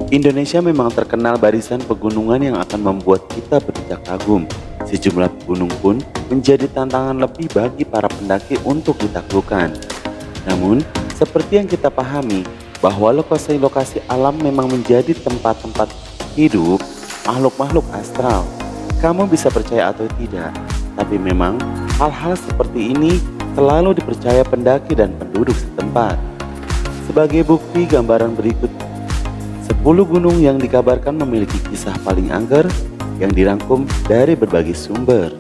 Indonesia memang terkenal barisan pegunungan yang akan membuat kita berdecak kagum. Sejumlah gunung pun menjadi tantangan lebih bagi para pendaki untuk ditaklukkan. Namun, seperti yang kita pahami, bahwa lokasi-lokasi alam memang menjadi tempat-tempat hidup makhluk-makhluk astral. Kamu bisa percaya atau tidak, tapi memang hal-hal seperti ini selalu dipercaya pendaki dan penduduk setempat. Sebagai bukti, gambaran berikut 10 gunung yang dikabarkan memiliki kisah paling angker yang dirangkum dari berbagai sumber.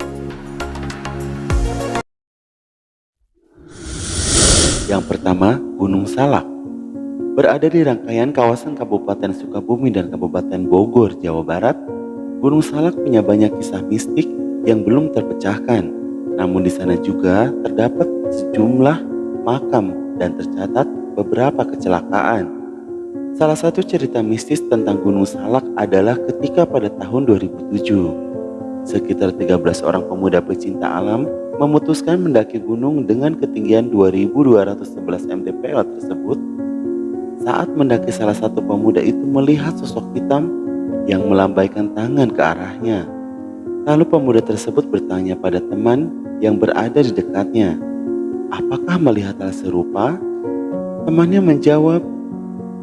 Yang pertama, Gunung Salak. Berada di rangkaian kawasan Kabupaten Sukabumi dan Kabupaten Bogor, Jawa Barat, Gunung Salak punya banyak kisah mistik yang belum terpecahkan. Namun di sana juga terdapat sejumlah makam dan tercatat beberapa kecelakaan. Salah satu cerita mistis tentang Gunung Salak adalah ketika pada tahun 2007, sekitar 13 orang pemuda pecinta alam memutuskan mendaki gunung dengan ketinggian 2211 mdpl tersebut. Saat mendaki, salah satu pemuda itu melihat sosok hitam yang melambaikan tangan ke arahnya. Lalu pemuda tersebut bertanya pada teman yang berada di dekatnya, apakah melihat hal serupa? Temannya menjawab,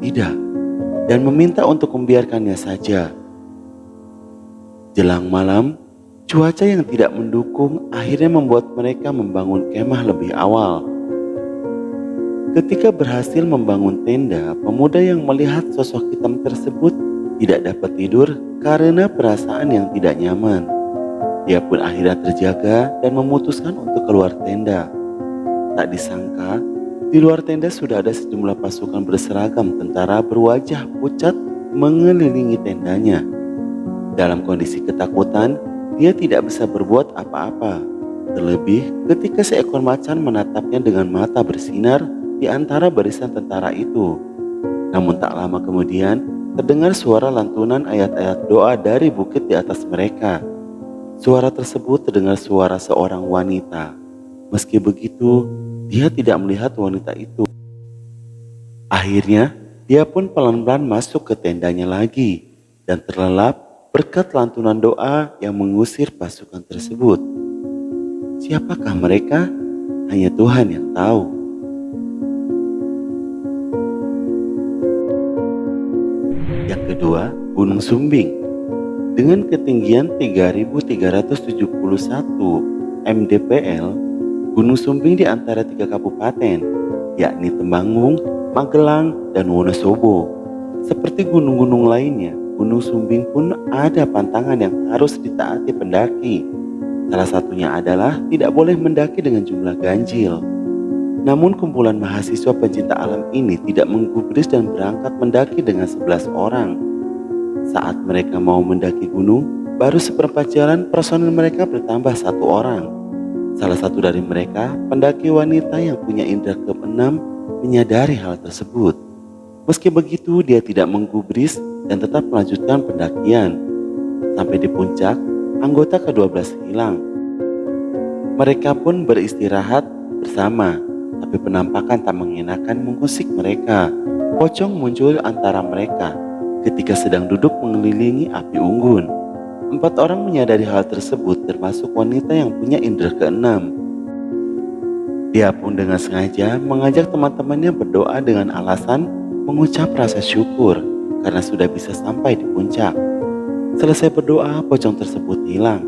tidak, dan meminta untuk membiarkannya saja. Jelang malam, cuaca yang tidak mendukung akhirnya membuat mereka membangun kemah lebih awal. Ketika berhasil membangun tenda, pemuda yang melihat sosok hitam tersebut tidak dapat tidur karena perasaan yang tidak nyaman. Dia pun akhirnya terjaga dan memutuskan untuk keluar tenda. Tak disangka, di luar tenda sudah ada sejumlah pasukan berseragam tentara berwajah pucat mengelilingi tendanya. Dalam kondisi ketakutan, dia tidak bisa berbuat apa-apa. Terlebih ketika seekor macan menatapnya dengan mata bersinar di antara barisan tentara itu. Namun tak lama kemudian, terdengar suara lantunan ayat-ayat doa dari bukit di atas mereka. Suara tersebut terdengar suara seorang wanita. Meski begitu, dia tidak melihat wanita itu. Akhirnya, dia pun pelan-pelan masuk ke tendanya lagi dan terlelap berkat lantunan doa yang mengusir pasukan tersebut. Siapakah mereka? Hanya Tuhan yang tahu. Yang kedua, Gunung Sumbing. Dengan ketinggian 3.371 mdpl, Gunung Sumbing di antara 3 kabupaten, yakni Temanggung, Magelang, dan Wonosobo. Seperti gunung-gunung lainnya, Gunung Sumbing pun ada pantangan yang harus ditaati pendaki. Salah satunya adalah tidak boleh mendaki dengan jumlah ganjil. Namun kumpulan mahasiswa pencinta alam ini tidak menggubris dan berangkat mendaki dengan 11 orang. Saat mereka mau mendaki gunung, baru seperempat jalan personil mereka bertambah 1 orang. Salah satu dari mereka, pendaki wanita yang punya indera keenam, menyadari hal tersebut. Meski begitu, dia tidak menggubris dan tetap melanjutkan pendakian. Sampai di puncak, anggota ke-12 hilang. Mereka pun beristirahat bersama, tapi penampakan tak mengenakan mengusik mereka. Pocong muncul antara mereka ketika sedang duduk mengelilingi api unggun. 4 orang menyadari hal tersebut, termasuk wanita yang punya indera keenam. Dia pun dengan sengaja mengajak teman-temannya berdoa dengan alasan mengucap rasa syukur karena sudah bisa sampai di puncak. Selesai berdoa, pocong tersebut hilang.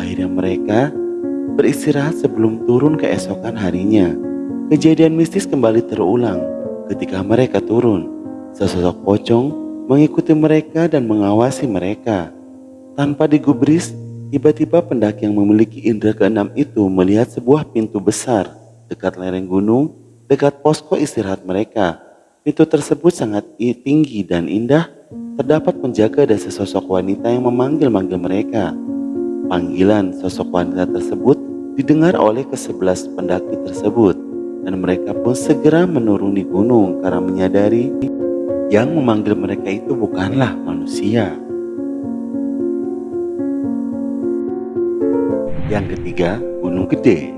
Akhirnya mereka beristirahat sebelum turun keesokan harinya. Kejadian mistis kembali terulang ketika mereka turun. Sesosok pocong mengikuti mereka dan mengawasi mereka. Tanpa digubris, tiba-tiba pendaki yang memiliki indera keenam itu melihat sebuah pintu besar dekat lereng gunung, dekat posko istirahat mereka. Pintu tersebut sangat tinggi dan indah. Terdapat penjaga dan sesosok wanita yang memanggil-manggil mereka. Panggilan sosok wanita tersebut didengar oleh ke-11 pendaki tersebut, dan mereka pun segera menuruni gunung karena menyadari yang memanggil mereka itu bukanlah manusia. Yang ketiga, Gunung Gede.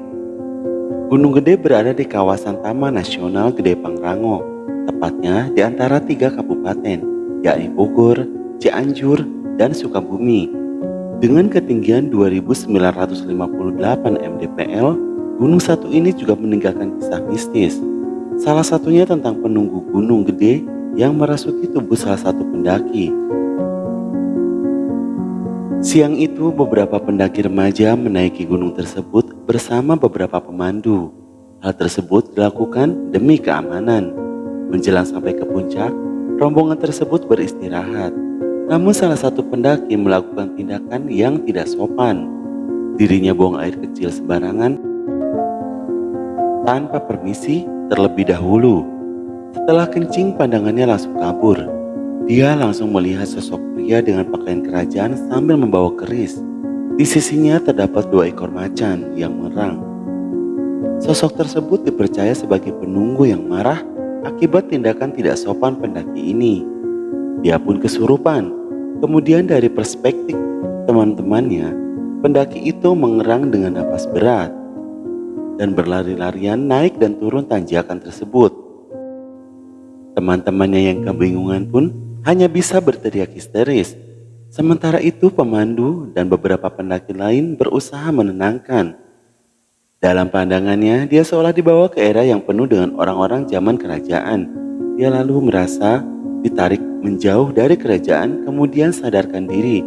Gunung Gede berada di kawasan Taman Nasional Gede Pangrango, tepatnya di antara 3 kabupaten, yakni Bogor, Cianjur, dan Sukabumi. Dengan ketinggian 2.958 mdpl, gunung satu ini juga meninggalkan kisah mistis. Salah satunya tentang penunggu gunung gede yang merasuki tubuh salah satu pendaki. Siang itu beberapa pendaki remaja menaiki gunung tersebut bersama beberapa pemandu. Hal tersebut dilakukan demi keamanan. Menjelang sampai ke puncak, rombongan tersebut beristirahat. Namun salah satu pendaki melakukan tindakan yang tidak sopan. Dirinya buang air kecil sembarangan tanpa permisi terlebih dahulu. Setelah kencing, pandangannya langsung kabur. Dia langsung melihat sosok pria dengan pakaian kerajaan sambil membawa keris. Di sisinya terdapat 2 ekor macan yang merang. Sosok tersebut dipercaya sebagai penunggu yang marah akibat tindakan tidak sopan pendaki ini. Dia pun kesurupan. Kemudian dari perspektif teman-temannya, pendaki itu mengerang dengan napas berat dan berlari-larian naik dan turun tanjakan tersebut. Teman-temannya yang kebingungan pun hanya bisa berteriak histeris. Sementara itu pemandu dan beberapa pendaki lain berusaha menenangkan. Dalam pandangannya, dia seolah dibawa ke era yang penuh dengan orang-orang zaman kerajaan. Dia lalu merasa ditarik menjauh dari kerajaan, kemudian sadarkan diri.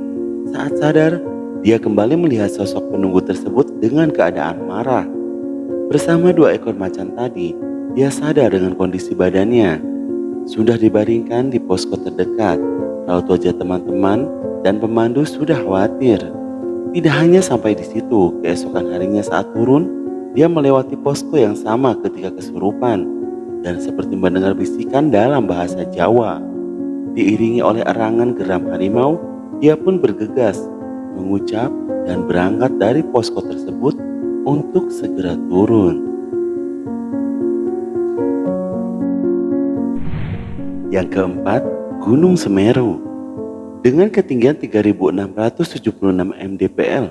Saat sadar, dia kembali melihat sosok penunggu tersebut dengan keadaan marah. Bersama 2 ekor macan tadi, dia sadar dengan kondisi badannya. Sudah dibaringkan di posko terdekat. Raut wajah teman-teman dan pemandu sudah khawatir. Tidak hanya sampai di situ, keesokan harinya saat turun, dia melewati posko yang sama ketika kesurupan dan seperti mendengar bisikan dalam bahasa Jawa. Diiringi oleh erangan geram harimau, dia pun bergegas, mengucap dan berangkat dari posko tersebut untuk segera turun. Yang keempat, Gunung Semeru. Dengan ketinggian 3.676 mdpl,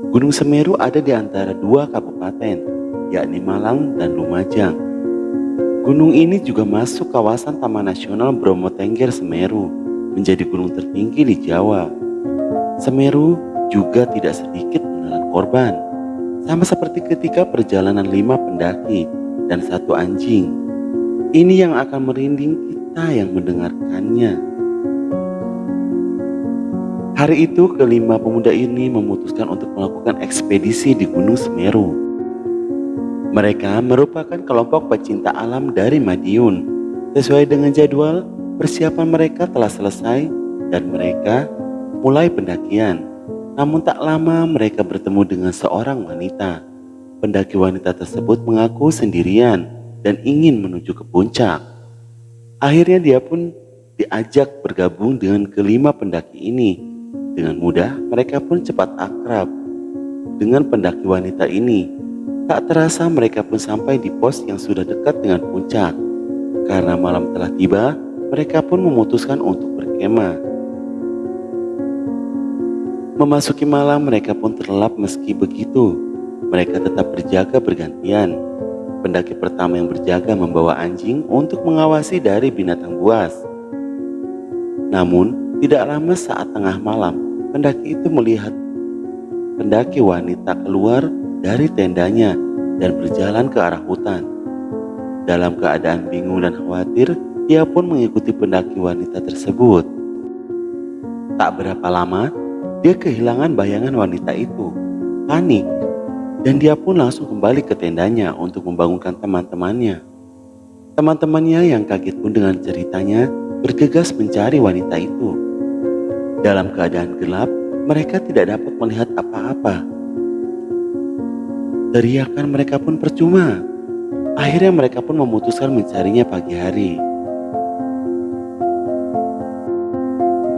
Gunung Semeru ada di antara 2 kabupaten, yakni Malang dan Lumajang. Gunung ini juga masuk kawasan Taman Nasional Bromo Tengger Semeru, menjadi gunung tertinggi di Jawa. Semeru juga tidak sedikit menelan korban, sama seperti ketika perjalanan 5 pendaki dan 1 anjing. Ini yang akan merinding kita yang mendengarkannya. Hari itu kelima pemuda ini memutuskan untuk melakukan ekspedisi di Gunung Semeru. Mereka merupakan kelompok pecinta alam dari Madiun. Sesuai dengan jadwal, persiapan mereka telah selesai dan mereka mulai pendakian. Namun tak lama mereka bertemu dengan seorang wanita. Pendaki wanita tersebut mengaku sendirian dan ingin menuju ke puncak. Akhirnya dia pun diajak bergabung dengan kelima pendaki ini. Dengan mudah mereka pun cepat akrab dengan pendaki wanita ini. Tak terasa mereka pun sampai di pos yang sudah dekat dengan puncak. Karena malam telah tiba, mereka pun memutuskan untuk berkemah. Memasuki malam mereka pun terlelap. Meski begitu, mereka tetap berjaga bergantian. Pendaki pertama yang berjaga membawa anjing untuk mengawasi dari binatang buas. Namun, tidak lama saat tengah malam, pendaki itu melihat pendaki wanita keluar dari tendanya dan berjalan ke arah hutan. Dalam keadaan bingung dan khawatir, dia pun mengikuti pendaki wanita tersebut. Tak berapa lama, dia kehilangan bayangan wanita itu. Panik. Dan dia pun langsung kembali ke tendanya untuk membangunkan teman-temannya. Teman-temannya yang kaget pun dengan ceritanya bergegas mencari wanita itu. Dalam keadaan gelap, mereka tidak dapat melihat apa-apa. Teriakan mereka pun percuma. Akhirnya mereka pun memutuskan mencarinya pagi hari.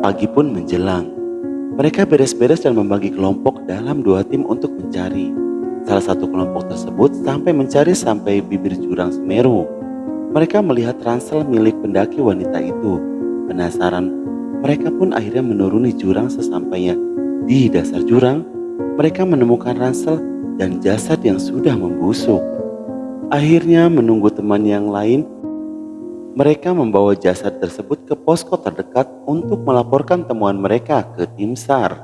Pagi pun menjelang. Mereka beres-beres dan membagi kelompok dalam 2 tim untuk mencari. Salah satu kelompok tersebut sampai bibir jurang Semeru. Mereka melihat ransel milik pendaki wanita itu. Penasaran, mereka pun akhirnya menuruni jurang. Sesampainya di dasar jurang, mereka menemukan ransel dan jasad yang sudah membusuk. Akhirnya menunggu teman yang lain Mereka membawa jasad tersebut ke posko terdekat untuk melaporkan temuan mereka ke tim SAR.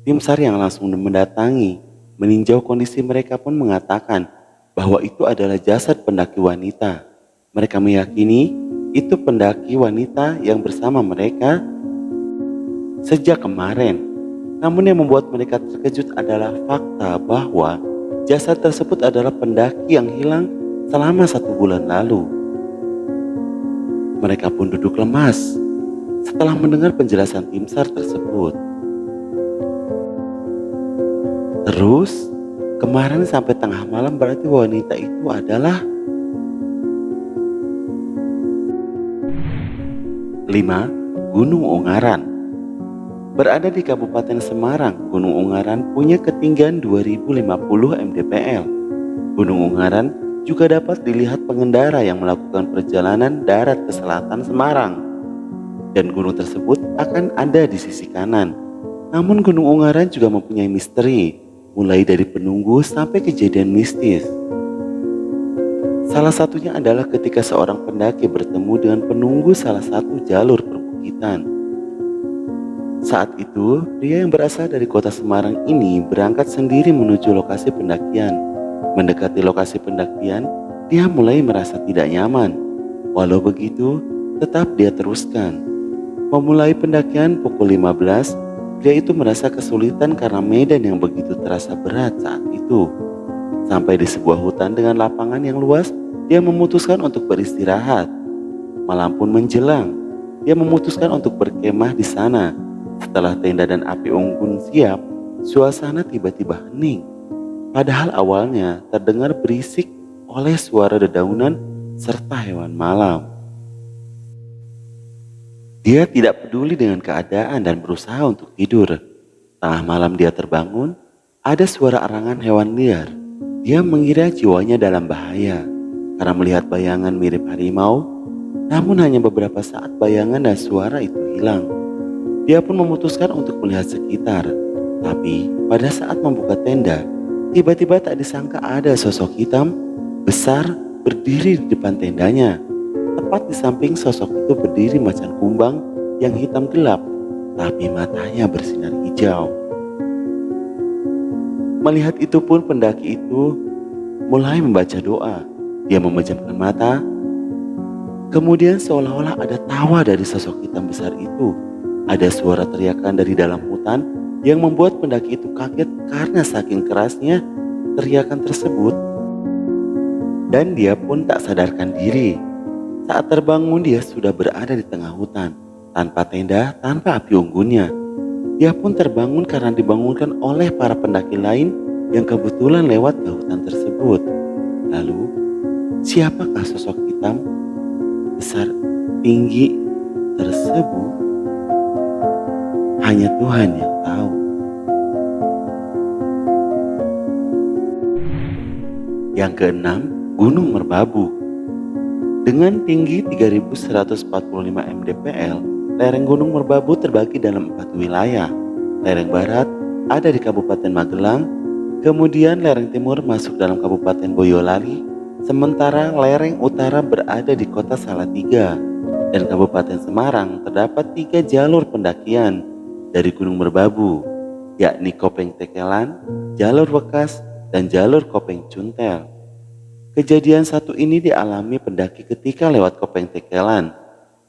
Tim SAR yang langsung mendatangi, meninjau kondisi mereka pun mengatakan bahwa itu adalah jasad pendaki wanita. Mereka meyakini itu pendaki wanita yang bersama mereka sejak kemarin. Namun yang membuat mereka terkejut adalah fakta bahwa jasad tersebut adalah pendaki yang hilang selama 1 bulan lalu. Mereka pun duduk lemas setelah mendengar penjelasan tim SAR tersebut. Terus, kemarin sampai tengah malam berarti wanita itu adalah 5. Gunung Ungaran. Berada di Kabupaten Semarang, Gunung Ungaran punya ketinggian 2050 mdpl. Gunung Ungaran juga dapat dilihat pengendara yang melakukan perjalanan darat ke selatan Semarang. Dan gunung tersebut akan ada di sisi kanan. Namun Gunung Ungaran juga mempunyai misteri, mulai dari penunggu sampai kejadian mistis. Salah satunya adalah ketika seorang pendaki bertemu dengan penunggu salah satu jalur perbukitan. Saat itu, pria yang berasal dari kota Semarang ini berangkat sendiri menuju lokasi pendakian. Mendekati lokasi pendakian, dia mulai merasa tidak nyaman. Walau begitu, tetap dia teruskan. Memulai pendakian pukul 15, pria itu merasa kesulitan karena medan yang begitu terasa berat saat itu. Sampai di sebuah hutan dengan lapangan yang luas, dia memutuskan untuk beristirahat. Malam pun menjelang, dia memutuskan untuk berkemah di sana. Setelah tenda dan api unggun siap, suasana tiba-tiba hening. Padahal awalnya terdengar berisik oleh suara dedaunan serta hewan malam. Dia tidak peduli dengan keadaan dan berusaha untuk tidur. Tengah malam dia terbangun, ada suara arangan hewan liar. Dia mengira jiwanya dalam bahaya karena melihat bayangan mirip harimau. Namun hanya beberapa saat bayangan dan suara itu hilang. Dia pun memutuskan untuk melihat sekitar. Tapi pada saat membuka tenda, tiba-tiba tak disangka ada sosok hitam besar berdiri di depan tendanya. Tepat di samping sosok itu berdiri macan kumbang yang hitam gelap, tapi matanya bersinar hijau. Melihat itu pun pendaki itu mulai membaca doa. Dia memejamkan mata. Kemudian seolah-olah ada tawa dari sosok hitam besar itu. Ada suara teriakan dari dalam hutan yang membuat pendaki itu kaget karena saking kerasnya teriakan tersebut. Dan dia pun tak sadarkan diri. Saat terbangun dia sudah berada di tengah hutan, tanpa tenda, tanpa api unggunnya. Dia pun terbangun karena dibangunkan oleh para pendaki lain yang kebetulan lewat ke hutan tersebut. Lalu, siapakah sosok hitam besar tinggi tersebut? Hanya Tuhan yang tahu. Yang keenam, Gunung Merbabu. Dengan tinggi 3145 mdpl, lereng Gunung Merbabu terbagi dalam 4 wilayah. Lereng barat ada di Kabupaten Magelang, kemudian lereng timur masuk dalam Kabupaten Boyolali, sementara lereng utara berada di Kota Salatiga. Dan Kabupaten Semarang terdapat 3 jalur pendakian dari Gunung Merbabu, yakni Kopeng Tekelan, Jalur Wekas, dan Jalur Kopeng Cuntel. Kejadian satu ini dialami pendaki ketika lewat Kopeng Tekelan.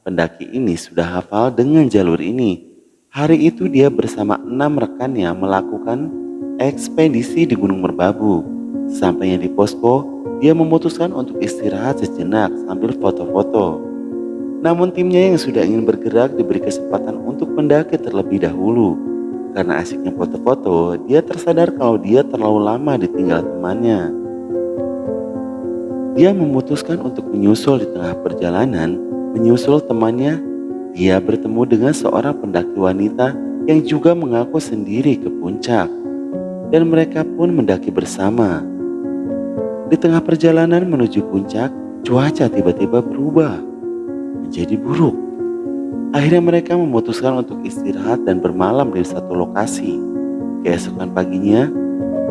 Pendaki ini sudah hafal dengan jalur ini. Hari itu dia bersama 6 rekannya melakukan ekspedisi di Gunung Merbabu. Sampainya di posko, dia memutuskan untuk istirahat sejenak sambil foto-foto. Namun timnya yang sudah ingin bergerak diberi kesempatan untuk mendaki terlebih dahulu. Karena asiknya foto-foto, dia tersadar kalau dia terlalu lama ditinggal temannya. Dia memutuskan untuk menyusul di tengah perjalanan. Menyusul temannya, dia bertemu dengan seorang pendaki wanita yang juga mengaku sendiri ke puncak. Dan mereka pun mendaki bersama. Di tengah perjalanan menuju puncak, cuaca tiba-tiba berubah menjadi buruk. Akhirnya mereka memutuskan untuk istirahat dan bermalam di satu lokasi. Keesokan paginya,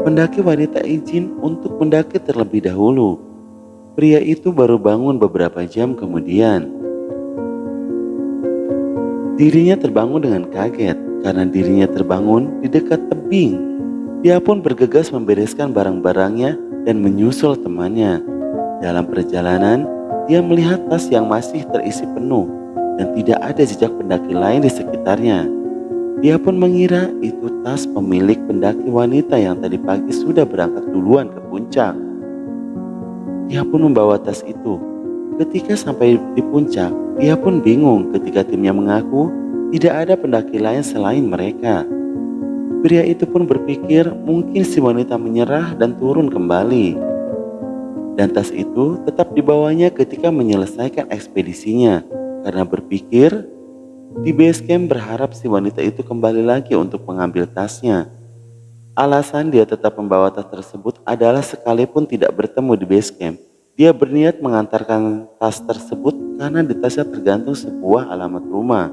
pendaki wanita izin untuk mendaki terlebih dahulu. Pria itu baru bangun beberapa jam kemudian. Dirinya terbangun dengan kaget karena dirinya terbangun di dekat tebing. Dia pun bergegas membereskan barang-barangnya dan menyusul temannya. Dalam perjalanan, dia melihat tas yang masih terisi penuh dan tidak ada jejak pendaki lain di sekitarnya. Dia pun mengira itu tas pemilik pendaki wanita yang tadi pagi sudah berangkat duluan ke puncak. Dia pun membawa tas itu. Ketika sampai di puncak, dia pun bingung ketika timnya mengaku tidak ada pendaki lain selain mereka. Pria itu pun berpikir mungkin si wanita menyerah dan turun kembali. Dan tas itu tetap dibawanya ketika menyelesaikan ekspedisinya karena berpikir di base camp berharap si wanita itu kembali lagi untuk mengambil tasnya. Alasan dia tetap membawa tas tersebut adalah sekalipun tidak bertemu di base camp, dia berniat mengantarkan tas tersebut karena di tasnya tergantung sebuah alamat rumah.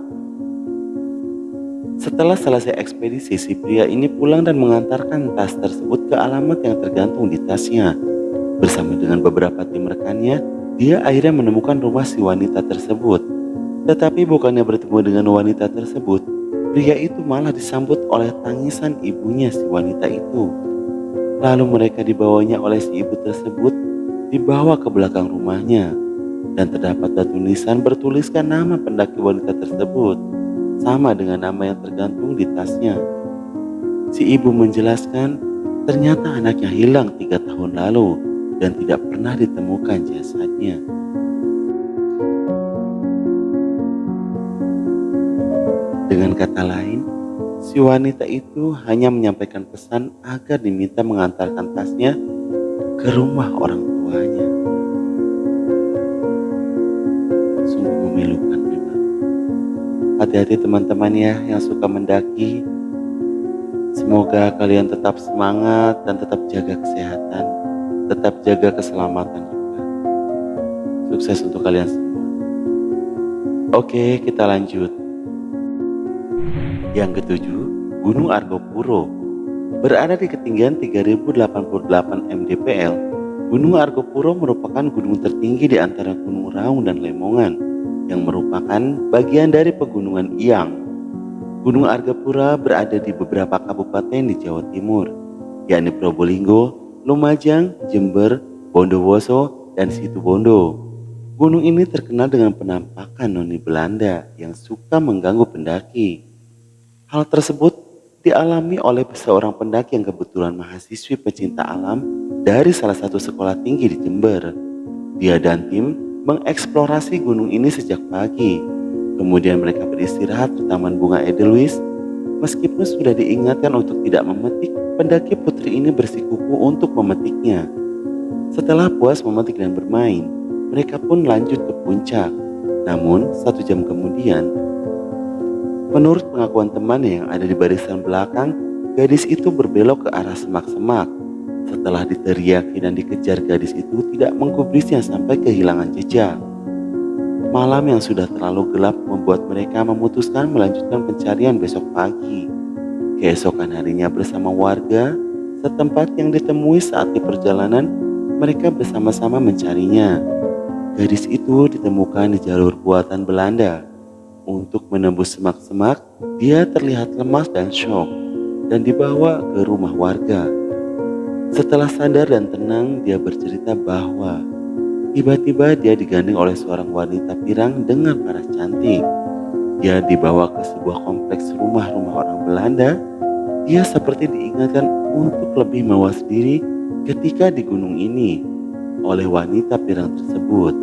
Setelah selesai ekspedisi, si pria ini pulang dan mengantarkan tas tersebut ke alamat yang tergantung di tasnya. Bersama dengan beberapa tim rekannya, dia akhirnya menemukan rumah si wanita tersebut. Tetapi bukannya bertemu dengan wanita tersebut, pria itu malah disambut oleh tangisan ibunya si wanita itu. Lalu mereka dibawanya oleh si ibu tersebut dibawa ke belakang rumahnya. Dan terdapat tulisan bertuliskan nama pendaki wanita tersebut, sama dengan nama yang tergantung di tasnya. Si ibu menjelaskan ternyata anaknya hilang 3 tahun lalu dan tidak pernah ditemukan jasadnya. Dengan kata lain, si wanita itu hanya menyampaikan pesan agar diminta mengantarkan tasnya ke rumah orang tuanya. Sungguh memilukan memang. Hati-hati teman-teman ya yang suka mendaki. Semoga kalian tetap semangat dan tetap jaga kesehatan, tetap jaga keselamatan juga. Sukses untuk kalian semua. Oke, kita lanjut. Yang ketujuh, Gunung Argopuro. Berada di ketinggian 3088 mdpl, Gunung Argopuro merupakan gunung tertinggi di antara Gunung Raung dan Lemongan, yang merupakan bagian dari Pegunungan Iyang. Gunung Argopuro berada di beberapa kabupaten di Jawa Timur, yakni Probolinggo, Lumajang, Jember, Bondowoso, dan Situbondo. Gunung ini terkenal dengan penampakan noni Belanda yang suka mengganggu pendaki. Hal tersebut dialami oleh seorang pendaki yang kebetulan mahasiswi pecinta alam dari salah satu sekolah tinggi di Jember. Dia dan tim mengeksplorasi gunung ini sejak pagi. Kemudian mereka beristirahat di Taman Bunga Edelweiss. Meskipun sudah diingatkan untuk tidak memetik, pendaki putri ini bersikukuh untuk memetiknya. Setelah puas memetik dan bermain, mereka pun lanjut ke puncak. Namun 1 jam kemudian, menurut pengakuan temannya yang ada di barisan belakang, gadis itu berbelok ke arah semak-semak. Setelah diteriaki dan dikejar, gadis itu tidak menggubrisnya sampai kehilangan jejak. Malam yang sudah terlalu gelap membuat mereka memutuskan melanjutkan pencarian besok pagi. Keesokan harinya bersama warga setempat yang ditemui saat di perjalanan, mereka bersama-sama mencarinya. Gadis itu ditemukan di jalur buatan Belanda. Untuk menembus semak-semak, dia terlihat lemas dan syok dan dibawa ke rumah warga. Setelah sadar dan tenang, dia bercerita bahwa tiba-tiba dia digandeng oleh seorang wanita pirang dengan paras cantik. Dia dibawa ke sebuah kompleks rumah-rumah orang Belanda. Dia seperti diingatkan untuk lebih mawas diri ketika di gunung ini oleh wanita pirang tersebut.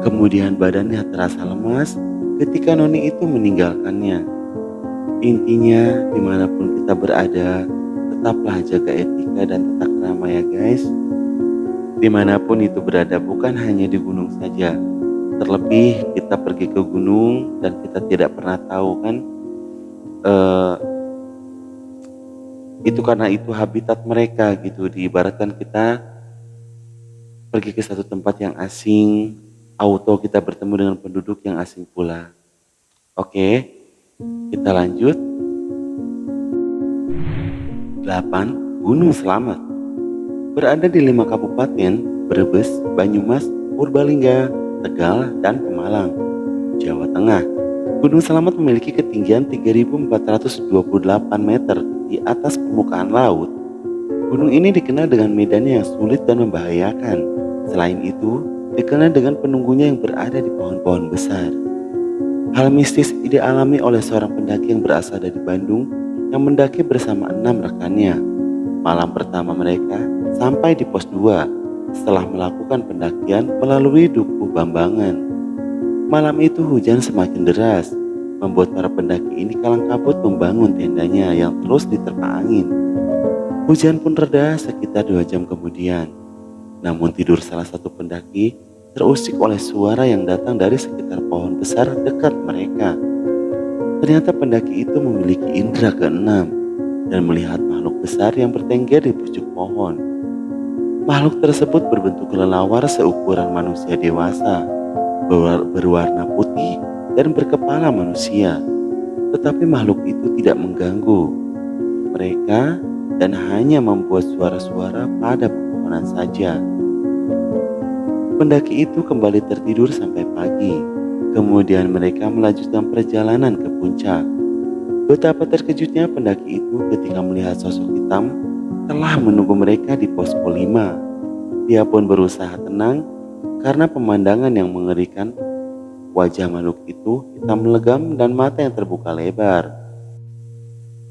Kemudian badannya terasa lemas ketika noni itu meninggalkannya. Intinya, dimanapun kita berada, tetaplah jaga etika dan tata krama ya guys. Dimanapun itu berada, bukan hanya di gunung saja. Terlebih kita pergi ke gunung dan kita tidak pernah tahu kan, itu karena itu habitat mereka gitu. Diibaratkan kita pergi ke satu tempat yang asing, auto kita bertemu dengan penduduk yang asing pula. Oke, kita lanjut. 8. Gunung Slamet. Berada di 5 kabupaten, Brebes, Banyumas, Purbalingga, Tegal, dan Pemalang, Jawa Tengah. Gunung Selamat memiliki ketinggian 3.428 meter di atas permukaan laut. Gunung ini dikenal dengan medannya yang sulit dan membahayakan. Selain itu, dikenal dengan penunggunya yang berada di pohon-pohon besar. Hal mistis ini dialami oleh seorang pendaki yang berasal dari Bandung yang mendaki bersama 6 rekannya. Malam pertama mereka sampai di pos 2 setelah melakukan pendakian melalui Dukuh Bambangan. Malam itu hujan semakin deras, membuat para pendaki ini kalang kabut membangun tendanya yang terus diterpa angin. Hujan pun reda sekitar 2 jam kemudian. Namun tidur salah satu pendaki terusik oleh suara yang datang dari sekitar pohon besar dekat mereka. Ternyata pendaki itu memiliki indera keenam dan melihat makhluk besar yang bertengger di pucuk pohon. Makhluk tersebut berbentuk kelelawar seukuran manusia dewasa, berwarna putih dan berkepala manusia. Tetapi makhluk itu tidak mengganggu mereka dan hanya membuat suara-suara pada pepohonan saja. Pendaki itu kembali tertidur sampai pagi. Kemudian mereka melanjutkan perjalanan ke puncak. Betapa terkejutnya pendaki itu ketika melihat sosok hitam telah menunggu mereka di posko 5. Dia pun berusaha tenang karena pemandangan yang mengerikan. Wajah makhluk itu hitam legam dan mata yang terbuka lebar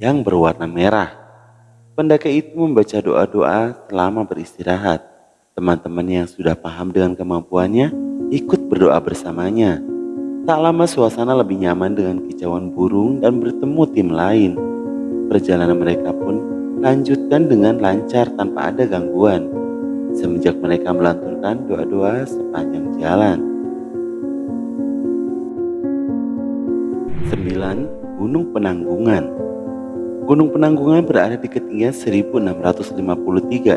yang berwarna merah. Pendaki itu membaca doa-doa selama beristirahat. Teman-teman yang sudah paham dengan kemampuannya ikut berdoa bersamanya. Tak lama suasana lebih nyaman dengan kicauan burung dan bertemu tim lain. Perjalanan mereka pun lanjutkan dengan lancar tanpa ada gangguan. Semenjak mereka melanturkan doa-doa sepanjang jalan. 9. Gunung Penanggungan. Gunung Penanggungan berada di ketinggian 1653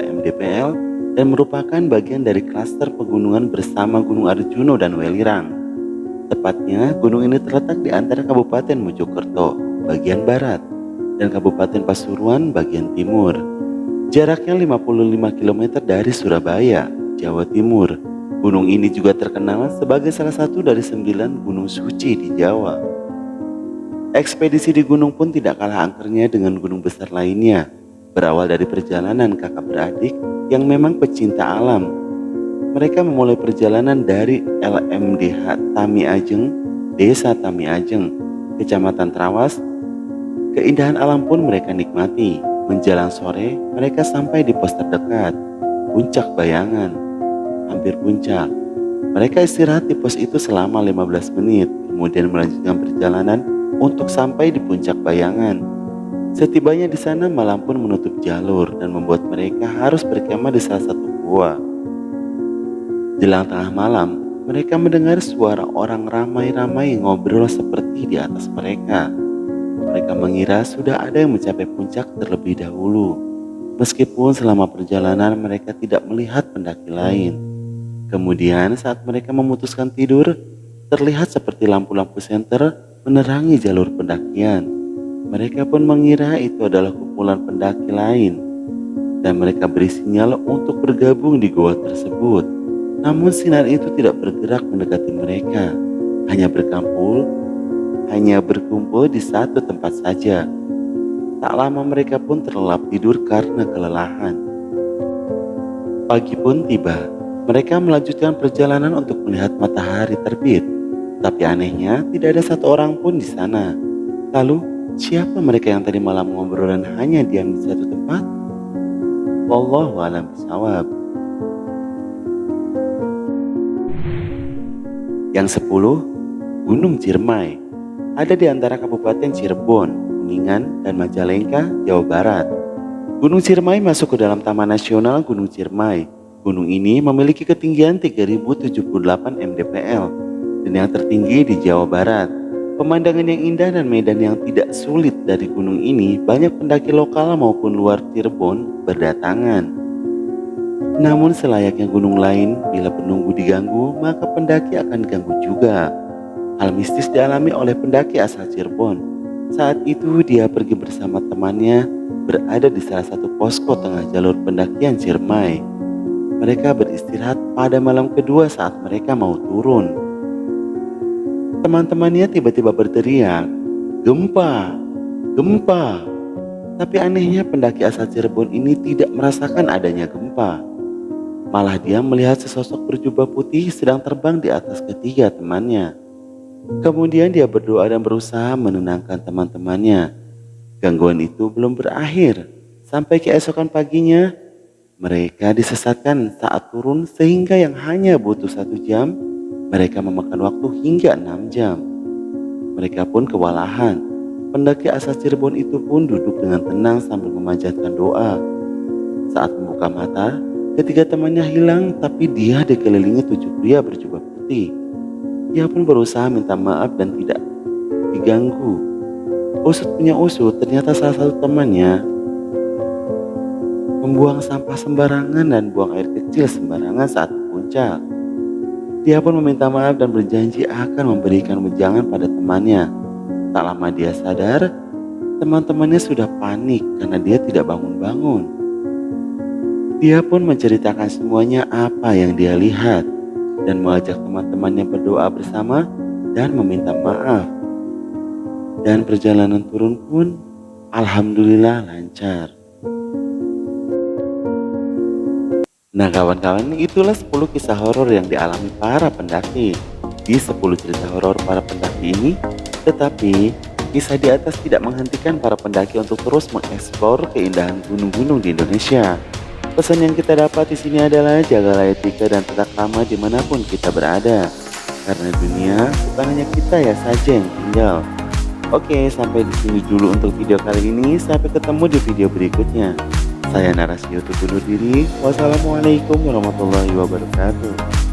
mdpl dan merupakan bagian dari klaster pegunungan bersama Gunung Arjuno dan Welirang. Tepatnya, gunung ini terletak di antara Kabupaten Mojokerto bagian barat dan Kabupaten Pasuruan bagian timur. Jaraknya 55 km dari Surabaya, Jawa Timur. Gunung ini juga terkenal sebagai salah satu dari 9 gunung suci di Jawa. Ekspedisi di gunung pun tidak kalah angkernya dengan gunung besar lainnya. Berawal dari perjalanan kakak beradik yang memang pecinta alam. Mereka memulai perjalanan dari LMDH Tami Ajeng, Desa Tami Ajeng, Kecamatan Trawas. Keindahan alam pun mereka nikmati. Menjelang sore, mereka sampai di pos terdekat, Puncak Bayangan. Hampir puncak. Mereka istirahat di pos itu selama 15 menit, kemudian melanjutkan perjalanan untuk sampai di Puncak Bayangan. Setibanya di sana, malam pun menutup jalur dan membuat mereka harus berkemah di salah satu gua. Jelang tengah malam, mereka mendengar suara orang ramai-ramai ngobrol seperti di atas mereka. Mereka mengira sudah ada yang mencapai puncak terlebih dahulu. Meskipun selama perjalanan mereka tidak melihat pendaki lain. Kemudian saat mereka memutuskan tidur, terlihat seperti lampu-lampu senter menerangi jalur pendakian. Mereka pun mengira itu adalah kumpulan pendaki lain dan mereka beri sinyal untuk bergabung di goa tersebut. Namun sinar itu tidak bergerak mendekati mereka, hanya berkumpul di satu tempat saja. Tak lama mereka pun terlelap tidur karena kelelahan. Pagi pun tiba. Mereka melanjutkan perjalanan untuk melihat matahari terbit. Tapi anehnya tidak ada satu orang pun di sana. Lalu siapa mereka yang tadi malam ngobrol dan hanya diam di satu tempat? Wallahu a'lam bishawab. Yang 10. Gunung Ciremai. Ada di antara Kabupaten Cirebon, Kuningan, dan Majalengka, Jawa Barat. Gunung Ciremai masuk ke dalam Taman Nasional Gunung Ciremai. Gunung ini memiliki ketinggian 3078 mdpl dan yang tertinggi di Jawa Barat. Pemandangan yang indah dan medan yang tidak sulit dari gunung ini banyak pendaki lokal maupun luar Cirebon berdatangan. Namun selayaknya gunung lain, bila penunggu diganggu maka pendaki akan diganggu juga. Hal mistis dialami oleh pendaki asal Cirebon. Saat itu dia pergi bersama temannya berada di salah satu posko tengah jalur pendakian Ciremai. mereka beristirahat pada malam kedua saat mereka mau turun. Teman-temannya tiba-tiba berteriak, "Gempa! Gempa!" Tapi anehnya pendaki asal Cirebon ini tidak merasakan adanya gempa. Malah dia melihat sesosok berjubah putih sedang terbang di atas ketiga temannya. Kemudian dia berdoa dan berusaha menenangkan teman-temannya. Gangguan itu belum berakhir. Sampai keesokan paginya, mereka disesatkan saat turun sehingga yang hanya butuh 1 jam, mereka memakan waktu hingga 6 jam. Mereka pun kewalahan. Pendaki asal Cirebon itu pun duduk dengan tenang sambil memanjatkan doa. Saat membuka mata, ketiga temannya hilang tapi dia dikelilingi 7 pria berjubah putih. Dia pun berusaha minta maaf dan tidak diganggu. Usut punya usut, ternyata salah satu temannya membuang sampah sembarangan dan buang air kecil sembarangan saat di puncak. Dia pun meminta maaf dan berjanji akan memberikan wejangan pada temannya. Tak lama dia sadar, teman-temannya sudah panik karena dia tidak bangun-bangun. Dia pun menceritakan semuanya apa yang dia lihat dan mengajak teman-temannya berdoa bersama dan meminta maaf. Dan perjalanan turun pun alhamdulillah lancar. Nah kawan-kawan, itulah 10 kisah horor yang dialami para pendaki. Di 10 cerita horor para pendaki ini, tetapi kisah di atas tidak menghentikan para pendaki untuk terus mengeksplor keindahan gunung-gunung di Indonesia. Pesan yang kita dapat di sini adalah jagalah etika dan tata krama dimanapun kita berada. Karena dunia bukan hanya kita ya saja yang tinggal. Oke, sampai di sini dulu untuk video kali ini. Sampai ketemu di video berikutnya. Saya Narasi untuk undur diri. Wassalamualaikum warahmatullahi wabarakatuh.